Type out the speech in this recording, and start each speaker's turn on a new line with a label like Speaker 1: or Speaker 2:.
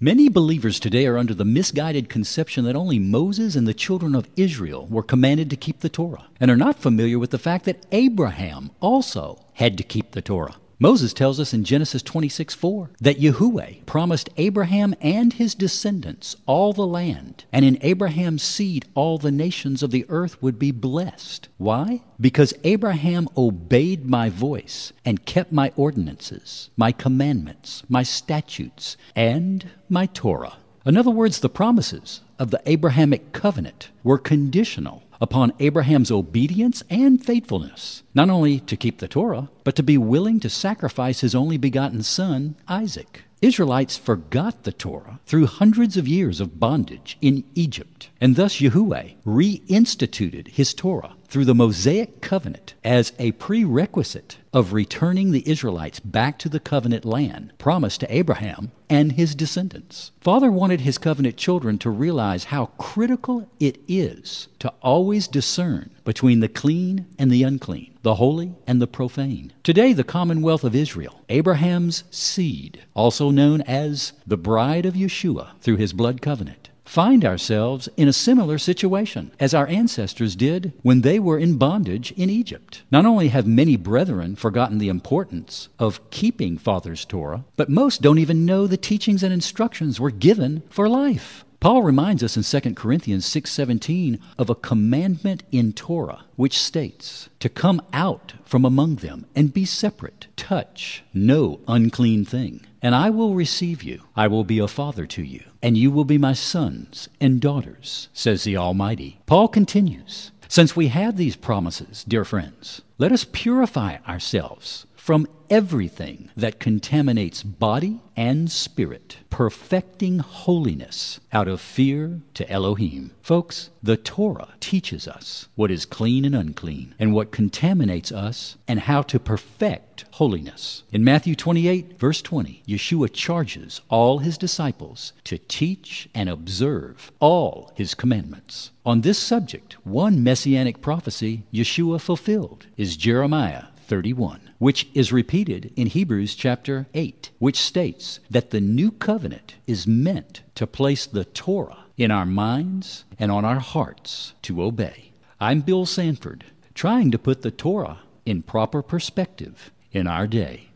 Speaker 1: Many believers today are under the misguided conception that only Moses and the children of Israel were commanded to keep the Torah, and are not familiar with the fact that Abraham also had to keep the Torah. Moses tells us in Genesis 26:4 that Yahuwah promised Abraham and his descendants all the land, and in Abraham's seed all the nations of the earth would be blessed. Why? Because Abraham obeyed my voice and kept my ordinances, my commandments, my statutes, and my Torah. In other words, the promises of the Abrahamic covenant were conditional upon Abraham's obedience and faithfulness, not only to keep the Torah, but to be willing to sacrifice his only begotten son, Isaac. Israelites forgot the Torah through hundreds of years of bondage in Egypt, and thus Yahuwah reinstituted his Torah through the Mosaic covenant as a prerequisite of returning the Israelites back to the covenant land promised to Abraham and his descendants. Father wanted his covenant children to realize how critical it is to always discern between the clean and the unclean, the holy and the profane. Today, the Commonwealth of Israel, Abraham's seed, also known as the bride of Yeshua through his blood covenant, find ourselves in a similar situation as our ancestors did when they were in bondage in Egypt. Not only have many brethren forgotten the importance of keeping Father's Torah, but most don't even know the teachings and instructions were given for life. Paul reminds us in 2 Corinthians 6:17 of a commandment in Torah, which states, to come out from among them and be separate, touch no unclean thing, and I will receive you. I will be a father to you, and you will be my sons and daughters, says the Almighty. Paul continues, since we have these promises, dear friends, let us purify ourselves from everything that contaminates body and spirit, perfecting holiness out of fear to Elohim. Folks, the Torah teaches us what is clean and unclean, and what contaminates us, and how to perfect holiness. In Matthew 28, verse 20, Yeshua charges all his disciples to teach and observe all his commandments. On this subject, one messianic prophecy Yeshua fulfilled is Jeremiah 31, which is repeated in Hebrews chapter 8, which states that the new covenant is meant to place the Torah in our minds and on our hearts to obey. I'm Bill Sanford, trying to put the Torah in proper perspective in our day.